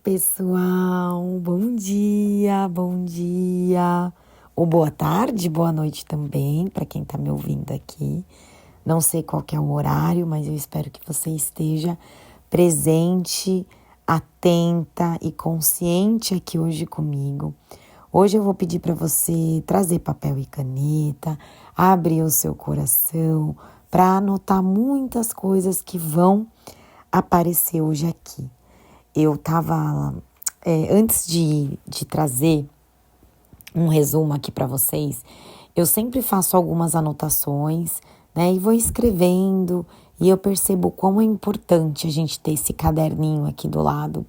Pessoal, bom dia, ou boa tarde, boa noite também, para quem está me ouvindo aqui. Não sei qual que é o horário, mas eu espero que você esteja presente, atenta e consciente aqui hoje comigo. Hoje eu vou pedir para você trazer papel e caneta, abrir o seu coração para anotar muitas coisas que vão aparecer hoje aqui. Eu estava, antes de trazer um resumo aqui para vocês, eu sempre faço algumas anotações, né, e vou escrevendo, e eu percebo quão é importante a gente ter esse caderninho aqui do lado,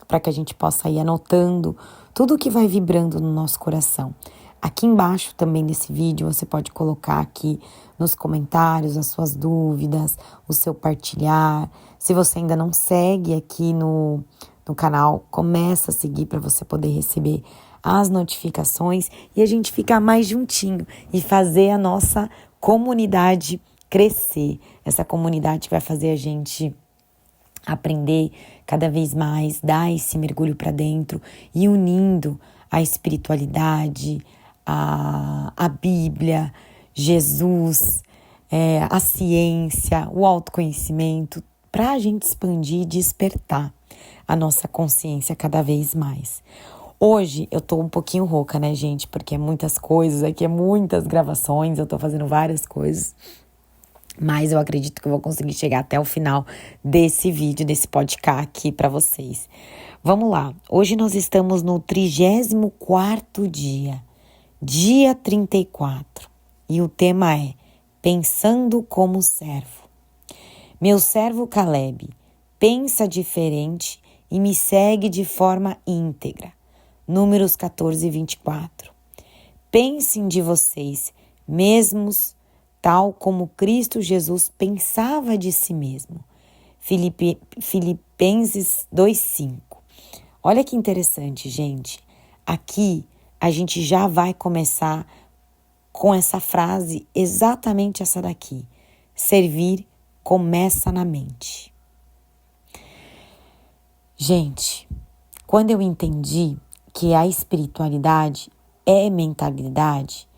para que a gente possa ir anotando tudo que vai vibrando no nosso coração. Aqui embaixo também nesse vídeo você pode colocar aqui nos comentários as suas dúvidas, o seu partilhar. Se você ainda não segue aqui no canal, começa a seguir para você poder receber as notificações e a gente ficar mais juntinho e fazer a nossa comunidade crescer. Essa comunidade vai fazer a gente aprender cada vez mais, dar esse mergulho para dentro e unindo a espiritualidade, a Bíblia, Jesus, a ciência, o autoconhecimento, para a gente expandir e despertar a nossa consciência cada vez mais. Hoje eu tô um pouquinho rouca, né, gente? Porque é muitas coisas aqui, é muitas gravações, eu tô fazendo várias coisas. Mas eu acredito que eu vou conseguir chegar até o final desse vídeo, desse podcast aqui para vocês. Vamos lá. Hoje nós estamos no 34º dia, dia 34. E o tema é Pensando como Servo. Meu servo Caleb pensa diferente e me segue de forma íntegra. Números 14 e 24. Pensem de vocês mesmos, tal como Cristo Jesus pensava de si mesmo. Filipenses 2:5. Olha que interessante, gente. Aqui a gente já vai começar com essa frase, exatamente essa daqui. Servir começa na mente. Gente, quando eu entendi que a espiritualidade é mentalidade,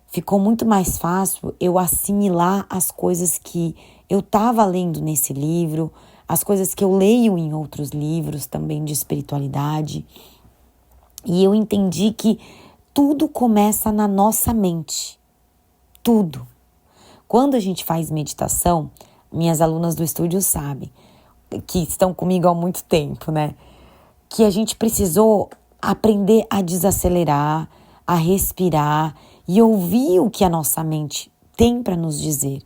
ficou muito mais fácil eu assimilar as coisas que eu estava lendo nesse livro, as coisas que eu leio em outros livros também de espiritualidade. E eu entendi que tudo começa na nossa mente. Tudo. Quando a gente faz meditação, minhas alunas do estúdio sabem, que estão comigo há muito tempo, né? Que a gente precisou aprender a desacelerar, a respirar e ouvir o que a nossa mente tem para nos dizer.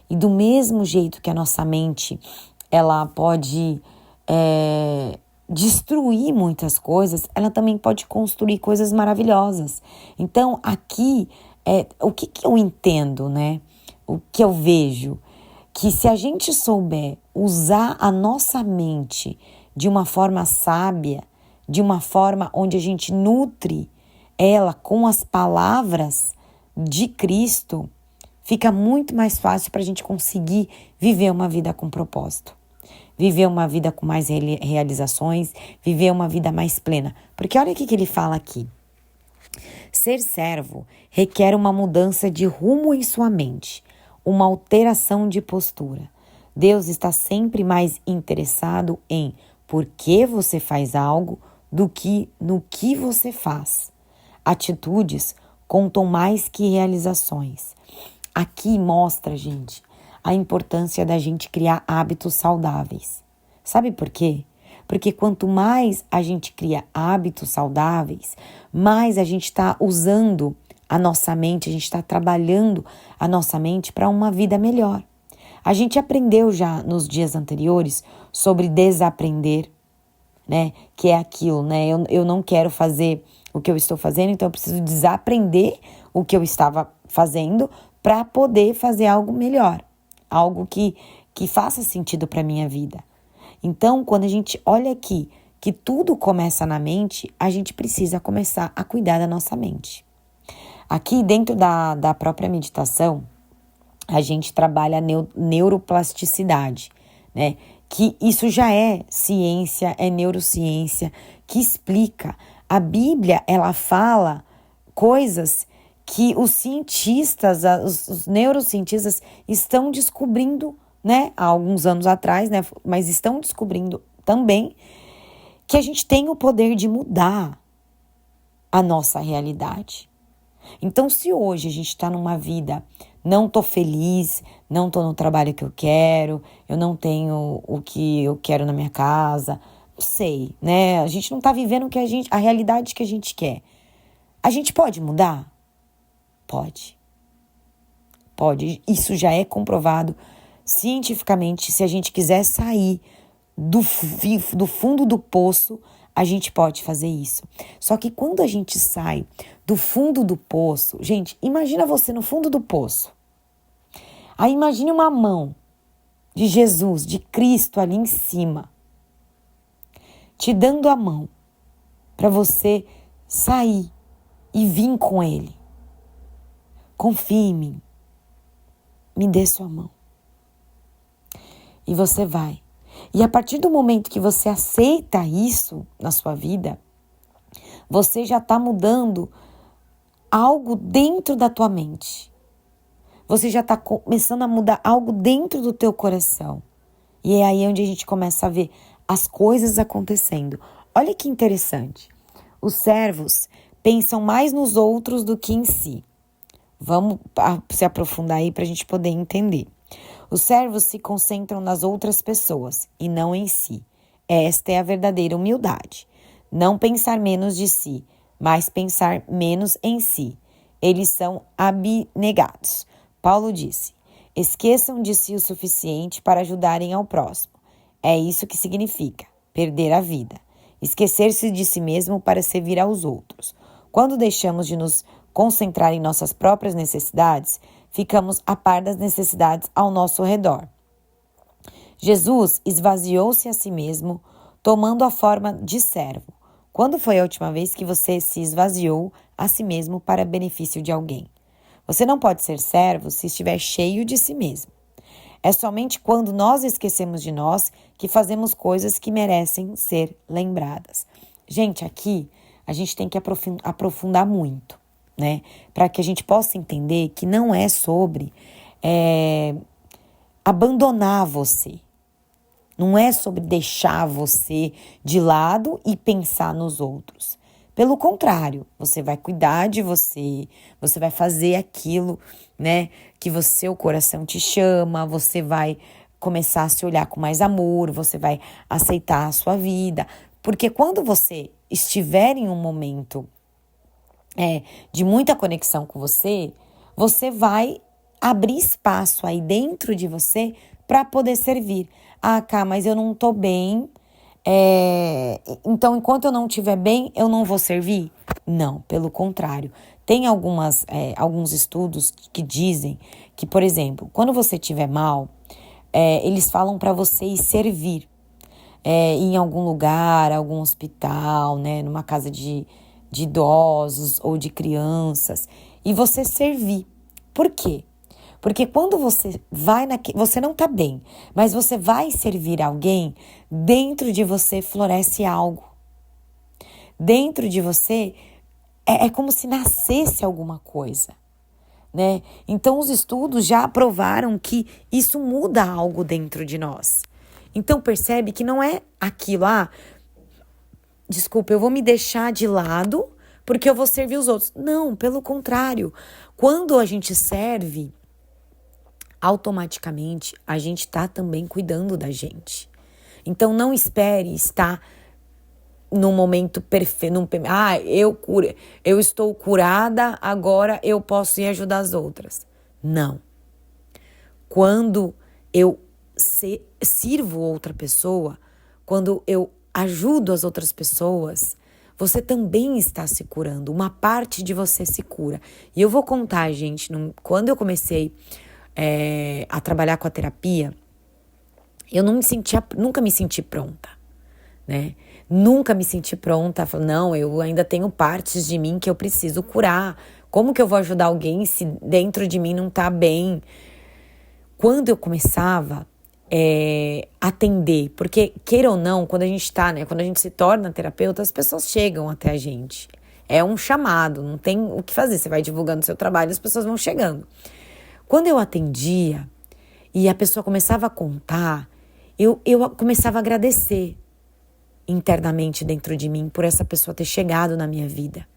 E do mesmo jeito que a nossa mente, ela pode destruir muitas coisas, ela também pode construir coisas maravilhosas. Então, aqui, o que eu entendo, né? O que eu vejo, que se a gente souber usar a nossa mente de uma forma sábia, de uma forma onde a gente nutre ela com as palavras de Cristo, fica muito mais fácil para a gente conseguir viver uma vida com propósito. Viver uma vida com mais realizações, viver uma vida mais plena. Porque olha o que ele fala aqui. Ser servo requer uma mudança de rumo em sua mente, uma alteração de postura. Deus está sempre mais interessado em por que você faz algo do que no que você faz. Atitudes contam mais que realizações. Aqui mostra, gente, a importância da gente criar hábitos saudáveis. Sabe por quê? Porque quanto mais a gente cria hábitos saudáveis, mais a gente está usando a nossa mente, a gente está trabalhando a nossa mente para uma vida melhor. A gente aprendeu já nos dias anteriores sobre desaprender, né? Que é aquilo, né? Eu não quero fazer o que eu estou fazendo, então eu preciso desaprender o que eu estava fazendo para poder fazer algo melhor, algo que faça sentido para a minha vida. Então, quando a gente olha aqui que tudo começa na mente, a gente precisa começar a cuidar da nossa mente. Aqui dentro da própria meditação, a gente trabalha a neuroplasticidade, né? que isso já é ciência, é neurociência, que explica. A Bíblia, ela fala coisas que os cientistas, os neurocientistas estão descobrindo, né, há alguns anos atrás, né, mas estão descobrindo também que a gente tem o poder de mudar a nossa realidade. Então, se hoje a gente está numa vida, não tô feliz, não tô no trabalho que eu não tenho o que eu quero na minha casa, não sei, né? A gente não tá vivendo a realidade que a gente quer. A gente pode mudar? Pode. Pode. Isso já é comprovado cientificamente. Se a gente quiser sair do fundo do poço, a gente pode fazer isso. Só que quando a gente sai do fundo do poço, gente, imagina você no fundo do poço. Aí imagine uma mão de Jesus, de Cristo ali em cima, te dando a mão para você sair e vir com Ele. Confie em mim. Me dê sua mão. E você vai. E a partir do momento que você aceita isso na sua vida, você já está mudando algo dentro da tua mente. Você já está começando a mudar algo dentro do teu coração. E é aí onde a gente começa a ver as coisas acontecendo. Olha que interessante. Os servos pensam mais nos outros do que em si. Vamos se aprofundar aí para a gente poder entender. Os servos se concentram nas outras pessoas e não em si. Esta é a verdadeira humildade. Não pensar menos de si, mas pensar menos em si. Eles são abnegados. Paulo disse: esqueçam de si o suficiente para ajudarem ao próximo. É isso que significa perder a vida. Esquecer-se de si mesmo para servir aos outros. Quando deixamos de nos concentrar em nossas próprias necessidades, ficamos a par das necessidades ao nosso redor. Jesus esvaziou-se a si mesmo, tomando a forma de servo. Quando foi a última vez que você se esvaziou a si mesmo para benefício de alguém? Você não pode ser servo se estiver cheio de si mesmo. É somente quando nós esquecemos de nós que fazemos coisas que merecem ser lembradas. Gente, aqui a gente tem que aprofundar muito, né? Para que a gente possa entender que não é sobre abandonar você. Não é sobre deixar você de lado e pensar nos outros. Pelo contrário, você vai cuidar de você, você vai fazer aquilo, né, que o coração te chama, você vai começar a se olhar com mais amor, você vai aceitar a sua vida. Porque quando você estiver em um momento de muita conexão com você, você vai abrir espaço aí dentro de você para poder servir. Ah, Cá, mas eu não tô bem. Então, enquanto eu não estiver bem, eu não vou servir? Não, pelo contrário. Tem alguns estudos que dizem que, por exemplo, quando você estiver mal, eles falam para você ir servir em algum lugar, algum hospital, né, numa casa de idosos ou de crianças, e você servir. Por quê? Porque quando você você não está bem, mas você vai servir alguém, dentro de você floresce algo. Dentro de você é como se nascesse alguma coisa, né? Então os estudos já provaram que isso muda algo dentro de nós. Então percebe que não é aquilo, desculpa, eu vou me deixar de lado porque eu vou servir os outros. Não, pelo contrário. Quando a gente serve, automaticamente a gente está também cuidando da gente. Então não espere estar no momento perfeito. Eu estou curada, agora eu posso ir ajudar as outras. Não. Quando eu sirvo outra pessoa, quando eu ajudo as outras pessoas, você também está se curando. Uma parte de você se cura. E eu vou contar, gente, quando eu comecei a trabalhar com a terapia, eu nunca me senti pronta, né? Nunca me senti pronta. Não, eu ainda tenho partes de mim que eu preciso curar. Como que eu vou ajudar alguém se dentro de mim não tá bem? Quando eu começava, atender. Porque, queira ou não, quando a gente tá, né? Quando a gente se torna terapeuta, as pessoas chegam até a gente. É um chamado, não tem o que fazer. Você vai divulgando o seu trabalho, as pessoas vão chegando. Quando eu atendia e a pessoa começava a contar, eu começava a agradecer internamente dentro de mim por essa pessoa ter chegado na minha vida.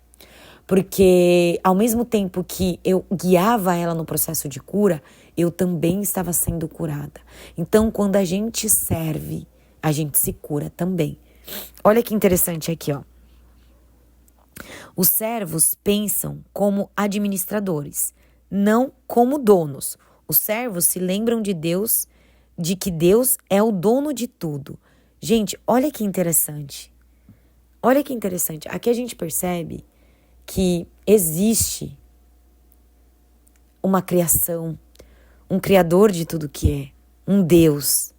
Porque ao mesmo tempo que eu guiava ela no processo de cura, eu também estava sendo curada. Então, quando a gente serve, a gente se cura também. Olha que interessante aqui, ó. Os servos pensam como administradores, não como donos. Os servos se lembram de Deus, de que Deus é o dono de tudo. Gente, olha que interessante. Olha que interessante. Aqui a gente percebe que existe uma criação, um criador de tudo que é, um Deus.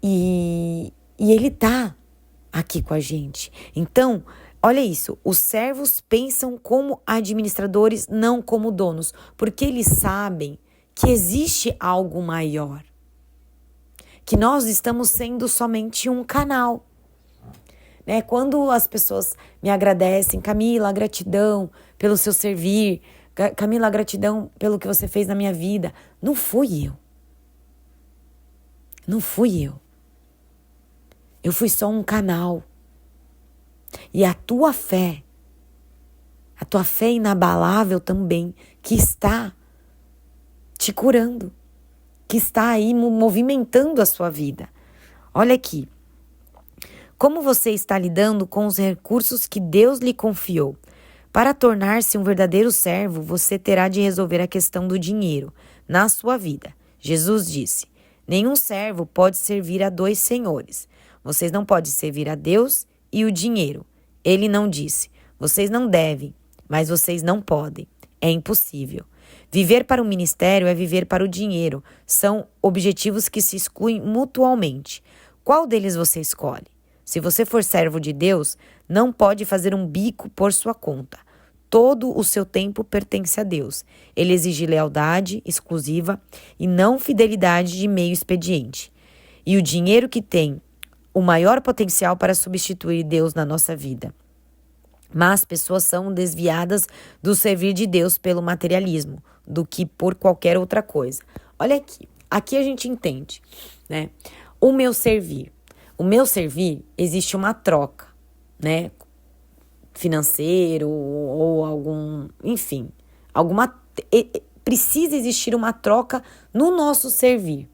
E ele tá aqui com a gente. Então, olha isso, os servos pensam como administradores, não como donos, porque eles sabem que existe algo maior, que nós estamos sendo somente um canal. Né? Quando as pessoas me agradecem, Camila, gratidão pelo seu servir, Camila, gratidão pelo que você fez na minha vida, não fui eu. Não fui eu. Eu fui só um canal. E a tua fé inabalável também, que está te curando, que está aí movimentando a sua vida. Olha aqui. Como você está lidando com os recursos que Deus lhe confiou? Para tornar-se um verdadeiro servo, você terá de resolver a questão do dinheiro na sua vida. Jesus disse: nenhum servo pode servir a dois senhores. Vocês não podem servir a Deus e o dinheiro. Ele não disse: vocês não devem, mas vocês não podem. É impossível. Viver para o ministério é viver para o dinheiro. São objetivos que se excluem mutuamente. Qual deles você escolhe? Se você for servo de Deus, não pode fazer um bico por sua conta. Todo o seu tempo pertence a Deus. Ele exige lealdade exclusiva e não fidelidade de meio expediente. E o dinheiro que tem o maior potencial para substituir Deus na nossa vida. Mas pessoas são desviadas do servir de Deus pelo materialismo, do que por qualquer outra coisa. Olha aqui. Aqui a gente entende, né? O meu servir, existe uma troca, né? Financeiro ou algum, enfim, precisa existir uma troca no nosso servir,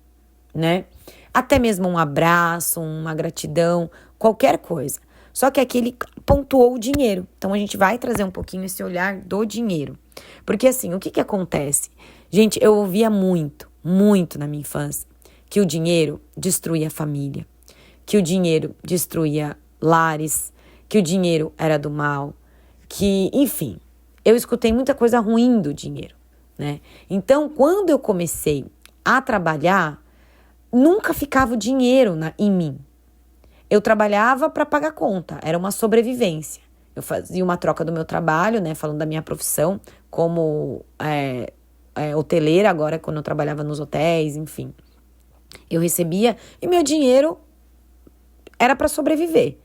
né? Até mesmo um abraço, uma gratidão, qualquer coisa. Só que aqui ele pontuou o dinheiro. Então a gente vai trazer um pouquinho esse olhar do dinheiro. Porque assim, o que acontece? Gente, eu ouvia muito na minha infância que o dinheiro destruía a família, que o dinheiro destruía lares, que o dinheiro era do mal, que, enfim, eu escutei muita coisa ruim do dinheiro, né? Então, quando eu comecei a trabalhar, nunca ficava o dinheiro em mim. Eu trabalhava para pagar conta, era uma sobrevivência. Eu fazia uma troca do meu trabalho, né, falando da minha profissão, como hoteleira, agora quando eu trabalhava nos hotéis, enfim. Eu recebia e meu dinheiro era para sobreviver.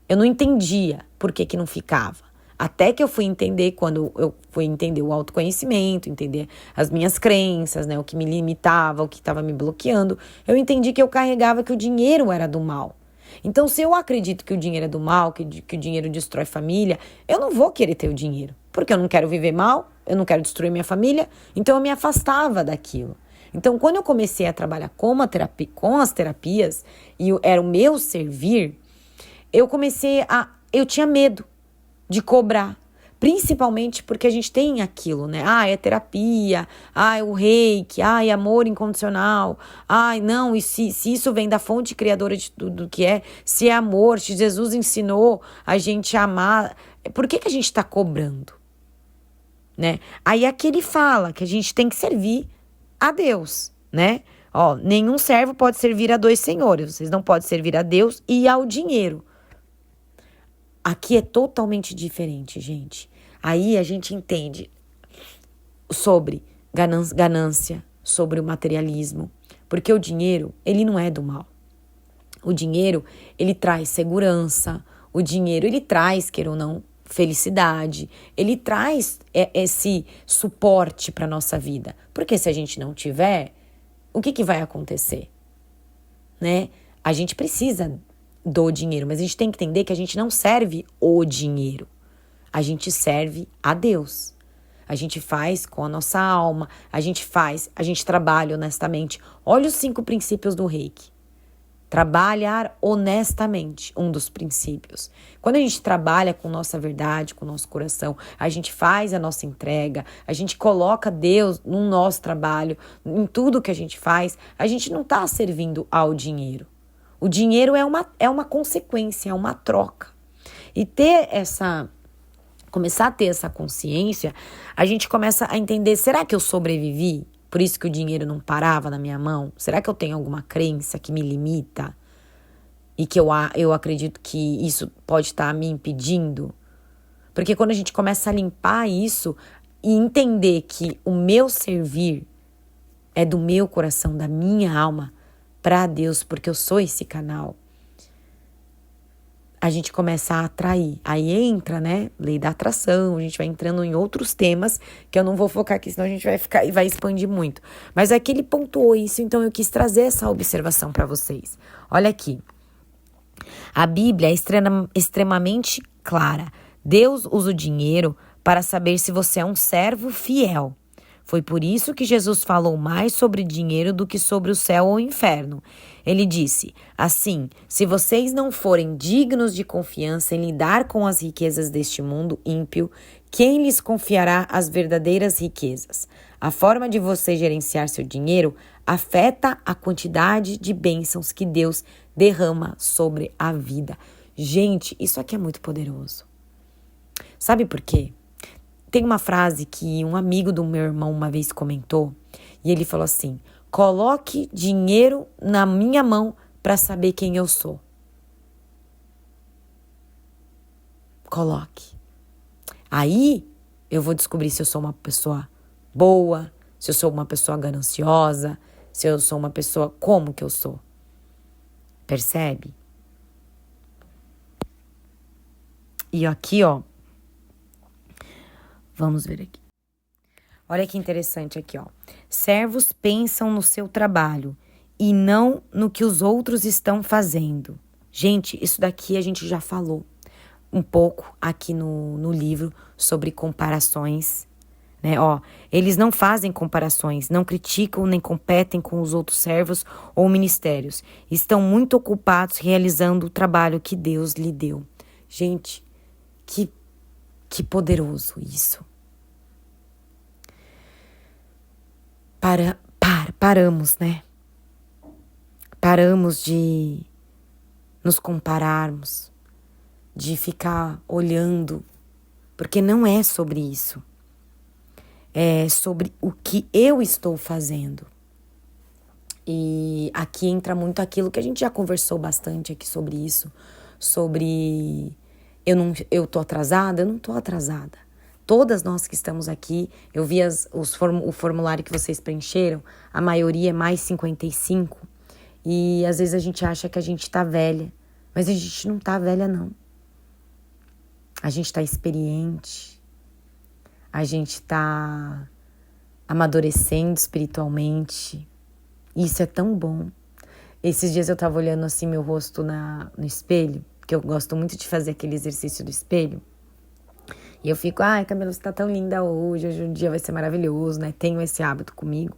Eu não entendia por que não ficava. Até que eu fui entender, quando eu fui entender o autoconhecimento, entender as minhas crenças, né, o que me limitava, o que estava me bloqueando, eu entendi que eu carregava que o dinheiro era do mal. Então, se eu acredito que o dinheiro é do mal, que o dinheiro destrói família, eu não vou querer ter o dinheiro. Porque eu não quero viver mal, eu não quero destruir minha família, então eu me afastava daquilo. Então, quando eu comecei a trabalhar com as terapias, e era o meu servir, eu tinha medo de cobrar. Principalmente porque a gente tem aquilo, né? É terapia, é o reiki, é amor incondicional. Não, e se isso vem da fonte criadora de tudo que é, se é amor, se Jesus ensinou a gente a amar, por que a gente está cobrando? Né? Aí aqui ele fala que a gente tem que servir a Deus, né? Nenhum servo pode servir a dois senhores. Vocês não podem servir a Deus e ao dinheiro. Aqui é totalmente diferente, gente. Aí a gente entende sobre ganância, sobre o materialismo, porque o dinheiro, ele não é do mal. O dinheiro, ele traz segurança, o dinheiro, ele traz, queira ou não, felicidade, ele traz esse suporte para a nossa vida. Porque se a gente não tiver, o que vai acontecer? Né? A gente precisa do dinheiro, mas a gente tem que entender que a gente não serve o dinheiro. A gente serve a Deus. A gente faz com a nossa alma, a gente trabalha honestamente. Olha os 5 princípios do Reiki. Trabalhar honestamente, um dos princípios. Quando a gente trabalha com nossa verdade, com nosso coração, a gente faz a nossa entrega, a gente coloca Deus no nosso trabalho, em tudo que a gente faz, a gente não está servindo ao dinheiro. O dinheiro é uma consequência, é uma troca. E começar a ter essa consciência, a gente começa a entender, será que eu sobrevivi? Por isso que o dinheiro não parava na minha mão? Será que eu tenho alguma crença que me limita? E que eu acredito que isso pode estar me impedindo? Porque quando a gente começa a limpar isso e entender que o meu servir é do meu coração, da minha alma, para Deus, porque eu sou esse canal, a gente começa a atrair. Aí entra, né, lei da atração, a gente vai entrando em outros temas que eu não vou focar aqui, senão a gente vai expandir muito. Mas aqui ele pontuou isso, então eu quis trazer essa observação para vocês. Olha aqui. A Bíblia é extremamente clara. Deus usa o dinheiro para saber se você é um servo fiel. Foi por isso que Jesus falou mais sobre dinheiro do que sobre o céu ou o inferno. Ele disse, assim, se vocês não forem dignos de confiança em lidar com as riquezas deste mundo ímpio, quem lhes confiará as verdadeiras riquezas? A forma de você gerenciar seu dinheiro afeta a quantidade de bênçãos que Deus derrama sobre a vida. Gente, isso aqui é muito poderoso. Sabe por quê? Tem uma frase que um amigo do meu irmão uma vez comentou, e ele falou assim, coloque dinheiro na minha mão para saber quem eu sou. Coloque. Aí eu vou descobrir se eu sou uma pessoa boa, se eu sou uma pessoa gananciosa, se eu sou uma pessoa como que eu sou. Percebe? E aqui, ó, vamos ver aqui. Olha que interessante aqui, ó. Servos pensam no seu trabalho e não no que os outros estão fazendo. Gente, isso daqui a gente já falou um pouco aqui no livro sobre comparações, né? Ó, eles não fazem comparações, não criticam nem competem com os outros servos ou ministérios. Estão muito ocupados realizando o trabalho que Deus lhe deu. Gente, que poderoso isso. Paramos, né? Paramos de nos compararmos, de ficar olhando, porque não é sobre isso. É sobre o que eu estou fazendo. E aqui entra muito aquilo que a gente já conversou bastante aqui sobre isso, sobre eu tô atrasada, eu não tô atrasada. Todas nós que estamos aqui, eu vi o formulário que vocês preencheram, a maioria é mais 55, e às vezes a gente acha que a gente tá velha, mas a gente não tá velha não. A gente tá experiente, a gente tá amadurecendo espiritualmente, isso é tão bom. Esses dias eu tava olhando assim meu rosto no espelho, que eu gosto muito de fazer aquele exercício do espelho, e eu fico, ai, Camila, você tá tão linda hoje o dia vai ser maravilhoso, né? Tenho esse hábito comigo.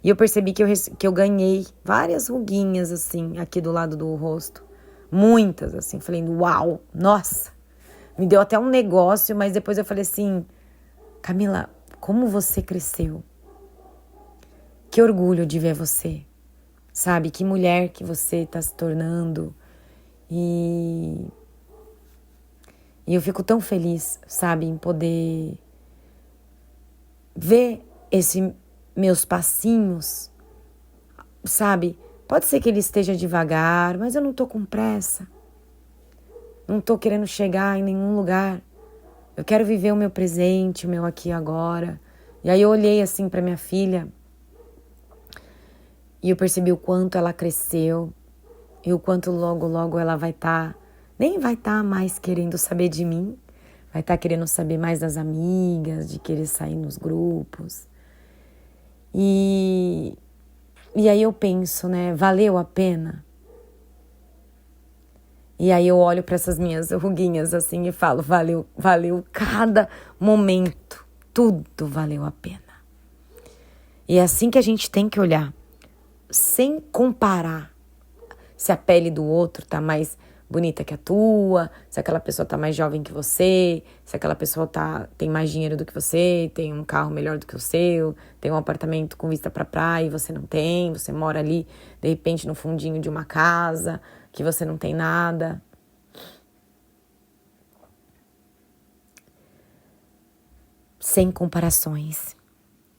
E eu percebi que eu ganhei várias ruguinhas, assim, aqui do lado do rosto. Muitas, assim. Falei, uau, nossa. Me deu até um negócio, mas depois eu falei assim, Camila, como você cresceu. Que orgulho de ver você. Sabe, que mulher que você tá se tornando. E eu fico tão feliz, sabe, em poder ver esses meus passinhos, sabe? Pode ser que ele esteja devagar, mas eu não tô com pressa. Não tô querendo chegar em nenhum lugar. Eu quero viver o meu presente, o meu aqui e agora. E aí eu olhei assim pra minha filha E eu percebi o quanto ela cresceu e o quanto logo, logo ela nem vai estar mais querendo saber de mim, vai estar querendo saber mais das amigas, de querer sair nos grupos. E aí eu penso, né, valeu a pena? E aí eu olho para essas minhas ruguinhas assim e falo, valeu cada momento, tudo valeu a pena. E é assim que a gente tem que olhar, sem comparar se a pele do outro tá mais bonita que a tua, se aquela pessoa tá mais jovem que você, se aquela pessoa tem mais dinheiro do que você, tem um carro melhor do que o seu, tem um apartamento com vista pra praia e você não tem, você mora ali, de repente, no fundinho de uma casa, que você não tem nada. Sem comparações.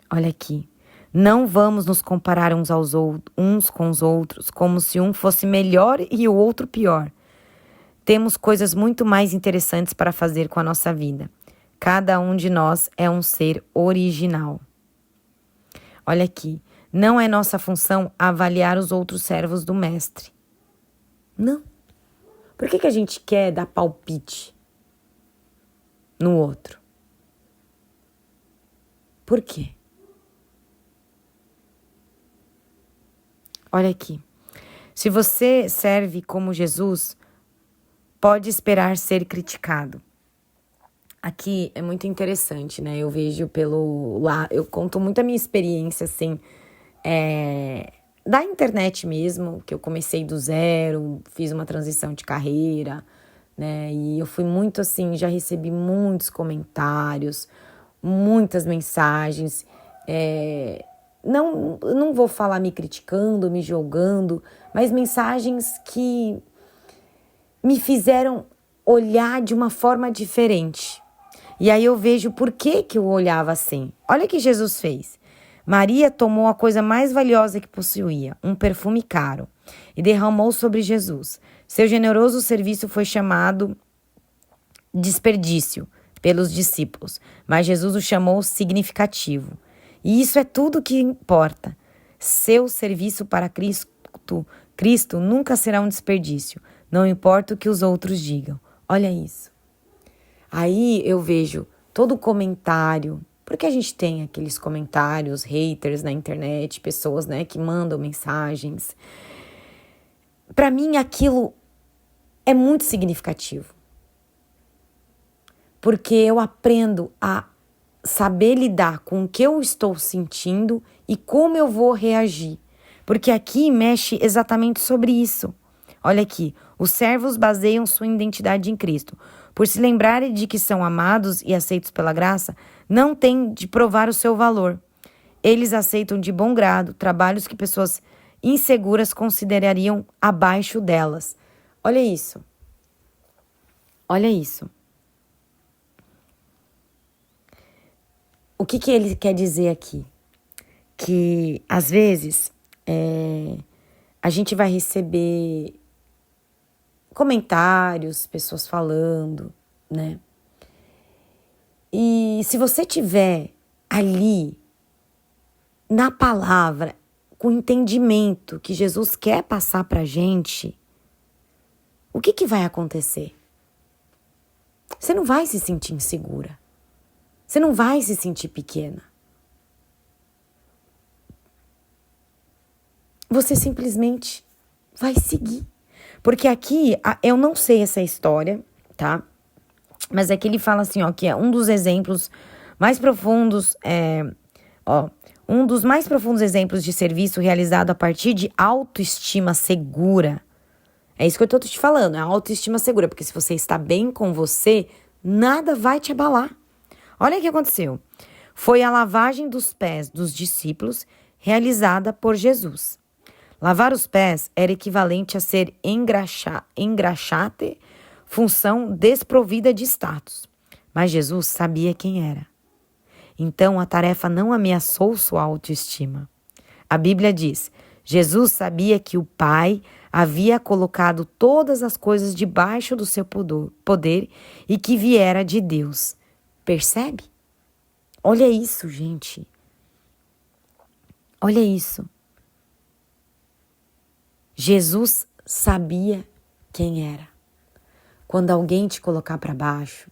Olha aqui. Não vamos nos comparar uns com os outros, como se um fosse melhor e o outro pior. Temos coisas muito mais interessantes para fazer com a nossa vida. Cada um de nós é um ser original. Olha aqui. Não é nossa função avaliar os outros servos do mestre. Não. Por que a gente quer dar palpite no outro? Por quê? Olha aqui. Se você serve como Jesus, pode esperar ser criticado. Aqui é muito interessante, né? Eu vejo eu conto muito a minha experiência, assim, da internet mesmo, que eu comecei do zero, fiz uma transição de carreira, né? E eu fui muito assim, já recebi muitos comentários, muitas mensagens, não vou falar me criticando, me julgando, mas mensagens que me fizeram olhar de uma forma diferente. E aí eu vejo por que eu olhava assim. Olha o que Jesus fez. Maria tomou a coisa mais valiosa que possuía, um perfume caro, e derramou sobre Jesus. Seu generoso serviço foi chamado desperdício pelos discípulos, mas Jesus o chamou significativo. E isso é tudo que importa. Seu serviço para Cristo nunca será um desperdício, não importa o que os outros digam. Olha isso. Aí eu vejo todo comentário, porque a gente tem aqueles comentários, haters na internet, pessoas, né, que mandam mensagens. Para mim aquilo é muito significativo. Porque eu aprendo a saber lidar com o que eu estou sentindo e como eu vou reagir. Porque aqui mexe exatamente sobre isso. Olha aqui, os servos baseiam sua identidade em Cristo. Por se lembrarem de que são amados e aceitos pela graça, não têm de provar o seu valor. Eles aceitam de bom grado trabalhos que pessoas inseguras considerariam abaixo delas. Olha isso. Olha isso. O que ele quer dizer aqui? Que, às vezes, a gente vai receber comentários, pessoas falando, né? E se você tiver ali, na palavra, com o entendimento que Jesus quer passar pra gente, o que vai acontecer? Você não vai se sentir insegura. Você não vai se sentir pequena. Você simplesmente vai seguir. Porque aqui, eu não sei essa história, tá? Mas aqui ele fala assim, ó, que é um dos exemplos mais profundos, um dos mais profundos exemplos de serviço realizado a partir de autoestima segura. É isso que eu tô te falando, é autoestima segura, porque se você está bem com você, nada vai te abalar. Olha o que aconteceu. Foi a lavagem dos pés dos discípulos realizada por Jesus. Lavar os pés era equivalente a ser engraxate, função desprovida de status. Mas Jesus sabia quem era. Então a tarefa não ameaçou sua autoestima. A Bíblia diz: Jesus sabia que o Pai havia colocado todas as coisas debaixo do seu poder e que viera de Deus. Percebe? Olha isso, gente. Olha isso. Jesus sabia quem era. Quando alguém te colocar para baixo,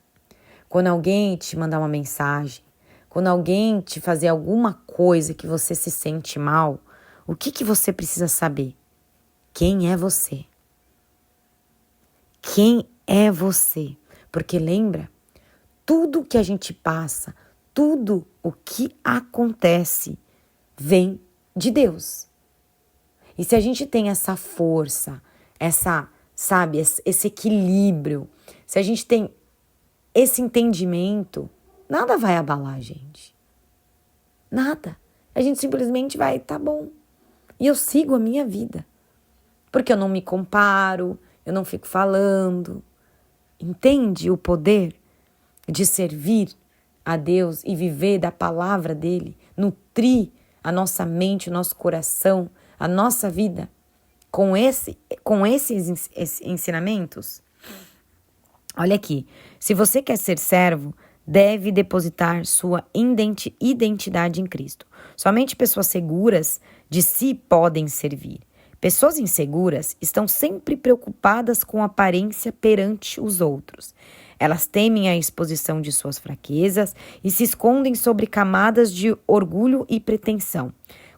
quando alguém te mandar uma mensagem, quando alguém te fazer alguma coisa que você se sente mal, o que você precisa saber? Quem é você? Quem é você? Porque lembra, tudo que a gente passa, tudo o que acontece vem de Deus. E se a gente tem essa força, esse equilíbrio, se a gente tem esse entendimento, nada vai abalar a gente. Nada. A gente simplesmente vai, tá bom. E eu sigo a minha vida. Porque eu não me comparo, eu não fico falando. Entende o poder de servir a Deus e viver da palavra dele? Nutrir a nossa mente, o nosso coração, a nossa vida com esses ensinamentos? Olha aqui, se você quer ser servo, deve depositar sua identidade em Cristo. Somente pessoas seguras de si podem servir. Pessoas inseguras estão sempre preocupadas com a aparência perante os outros. Elas temem a exposição de suas fraquezas e se escondem sobre camadas de orgulho e pretensão.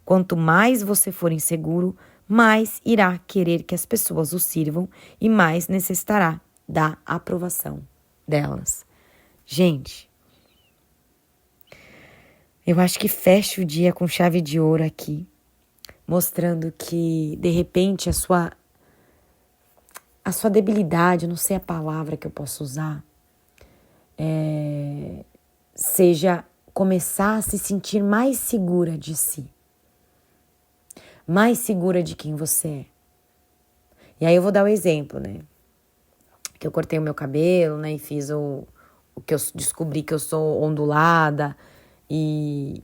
Quanto mais você for inseguro, mais irá querer que as pessoas o sirvam e mais necessitará da aprovação delas. Gente, eu acho que fecho o dia com chave de ouro aqui, mostrando que, de repente, a sua debilidade, eu não sei a palavra que eu posso usar, seja começar a se sentir mais segura de si, mais segura de quem você é. E aí eu vou dar o exemplo, né? Que eu cortei o meu cabelo, né? E fiz o que eu descobri que eu sou ondulada e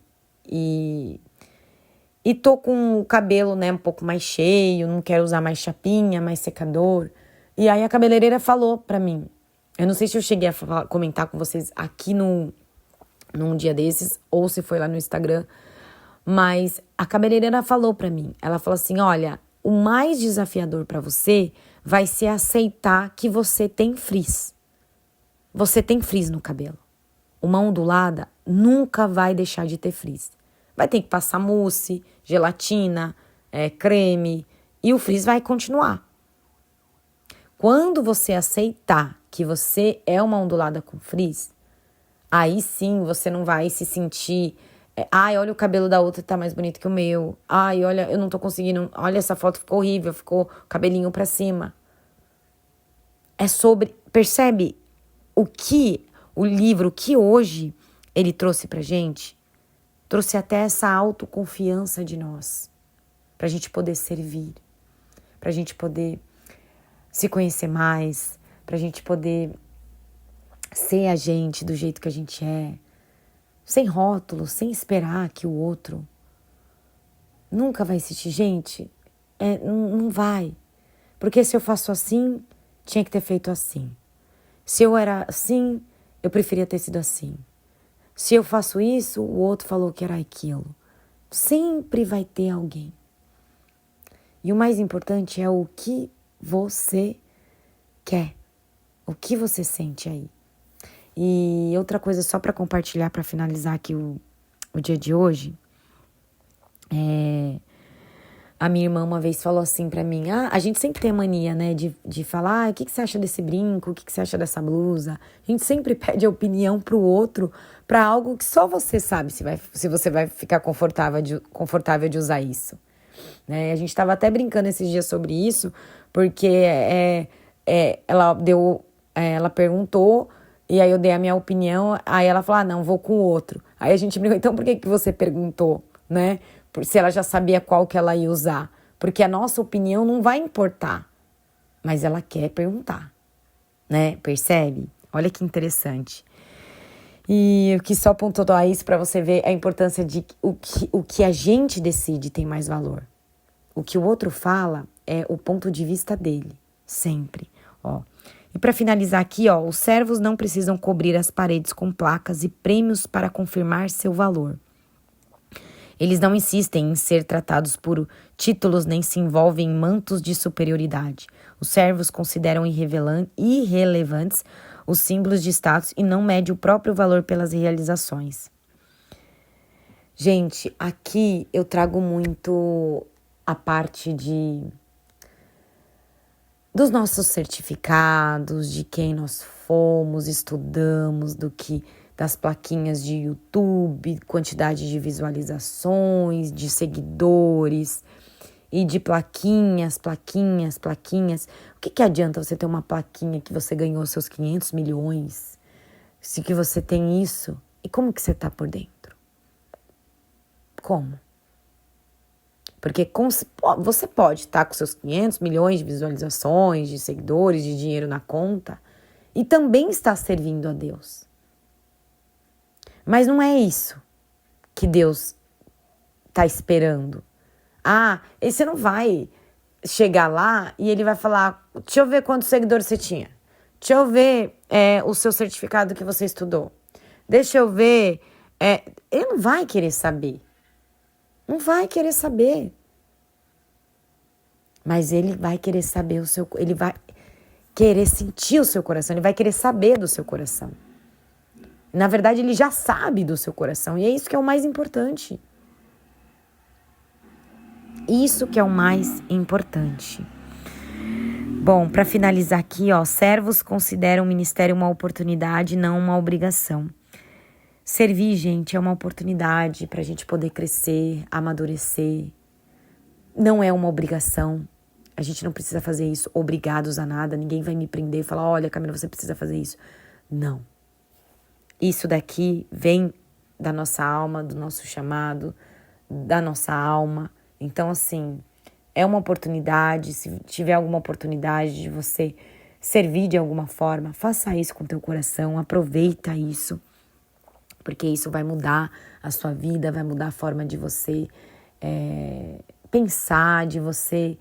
tô com o cabelo, né, um pouco mais cheio, não quero usar mais chapinha, mais secador. E aí a cabeleireira falou pra mim, eu não sei se eu cheguei a comentar com vocês aqui num dia desses, ou se foi lá no Instagram, mas a cabeleireira falou pra mim, ela falou assim, olha, o mais desafiador pra você vai ser aceitar que você tem frizz. Você tem frizz no cabelo. Uma ondulada nunca vai deixar de ter frizz. Vai ter que passar mousse, gelatina, creme, e o frizz vai continuar. Quando você aceitar que você é uma ondulada com frizz, aí sim você não vai se sentir... ai, olha o cabelo da outra, tá mais bonito que o meu. Ai, olha, eu não tô conseguindo... Olha, essa foto ficou horrível, ficou cabelinho pra cima. É sobre... Percebe o que o livro, que hoje ele trouxe pra gente? Trouxe até essa autoconfiança de nós. Pra gente poder servir. Pra gente poder se conhecer mais. Pra gente poder ser a gente do jeito que a gente é. Sem rótulo, sem esperar que o outro nunca vai assistir. Gente, não vai. Porque se eu faço assim, tinha que ter feito assim. Se eu era assim, eu preferia ter sido assim. Se eu faço isso, o outro falou que era aquilo. Sempre vai ter alguém. E o mais importante é o que você quer. O que você sente aí. E outra coisa, só para compartilhar, para finalizar aqui o dia de hoje. A minha irmã uma vez falou assim pra mim, a gente sempre tem a mania, né, de falar, o que você acha desse brinco, o que você acha dessa blusa? A gente sempre pede a opinião pro outro, pra algo que só você sabe se você vai ficar confortável de usar isso. Né? A gente tava até brincando esses dias sobre isso, porque ela perguntou, e aí eu dei a minha opinião, aí ela falou, não, vou com o outro. Aí a gente brincou, então por que você perguntou, né? Se ela já sabia qual que ela ia usar. Porque a nossa opinião não vai importar. Mas ela quer perguntar. Né? Percebe? Olha que interessante. E o que só pontuar isso para você ver a importância de o que a gente decide tem mais valor. O que o outro fala é o ponto de vista dele. Sempre. E para finalizar aqui, os servos não precisam cobrir as paredes com placas e prêmios para confirmar seu valor. Eles não insistem em ser tratados por títulos nem se envolvem em mantos de superioridade. Os servos consideram irrelevantes os símbolos de status e não medem o próprio valor pelas realizações. Gente, aqui eu trago muito a parte dos nossos certificados, de quem nós fomos, estudamos, das plaquinhas de YouTube, quantidade de visualizações, de seguidores e de plaquinhas. O que adianta você ter uma plaquinha que você ganhou seus 500 milhões? Se que você tem isso, e como que você tá por dentro? Como? Porque você pode estar com seus 500 milhões de visualizações, de seguidores, de dinheiro na conta e também estar servindo a Deus. Mas não é isso que Deus está esperando. E você não vai chegar lá e ele vai falar, deixa eu ver quantos seguidores você tinha. Deixa eu ver o seu certificado que você estudou. Deixa eu ver. Ele não vai querer saber. Não vai querer saber. Mas ele vai querer saber ele vai querer sentir o seu coração, ele vai querer saber do seu coração. Na verdade, ele já sabe do seu coração e é isso que é o mais importante. Isso que é o mais importante. Bom, para finalizar aqui, servos consideram o ministério uma oportunidade, não uma obrigação. Servir, gente, é uma oportunidade para a gente poder crescer, amadurecer. Não é uma obrigação. A gente não precisa fazer isso obrigados a nada. Ninguém vai me prender e falar, olha, Camila, você precisa fazer isso. Não. Isso daqui vem da nossa alma, do nosso chamado, da nossa alma. Então, assim, é uma oportunidade. Se tiver alguma oportunidade de você servir de alguma forma, faça isso com o teu coração, aproveita isso. Porque isso vai mudar a sua vida, vai mudar a forma de você pensar, de você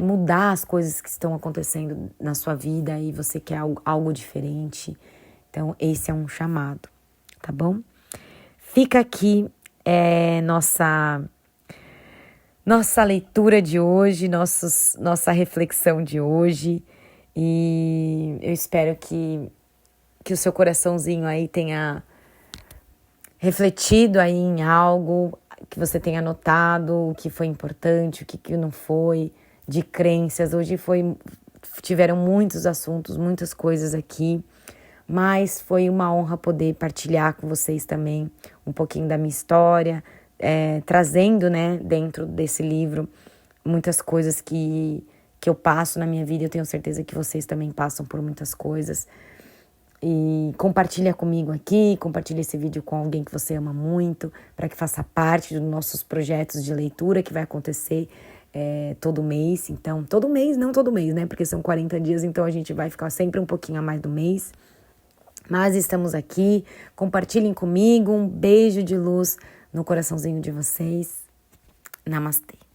mudar as coisas que estão acontecendo na sua vida e você quer algo diferente. Então, esse é um chamado, tá bom? Fica aqui nossa leitura de hoje, nossa reflexão de hoje. E eu espero que o seu coraçãozinho aí tenha refletido aí em algo, que você tenha notado o que foi importante, o que não foi, de crenças. Hoje tiveram muitos assuntos, muitas coisas aqui, mas foi uma honra poder partilhar com vocês também um pouquinho da minha história, trazendo, né, dentro desse livro muitas coisas que eu passo na minha vida. Eu tenho certeza que vocês também passam por muitas coisas. E compartilha comigo aqui, compartilha esse vídeo com alguém que você ama muito, para que faça parte dos nossos projetos de leitura que vai acontecer todo mês. Então, não todo mês, né? Porque são 40 dias, então a gente vai ficar sempre um pouquinho a mais do mês. Mas estamos aqui, compartilhem comigo, um beijo de luz no coraçãozinho de vocês. Namastê.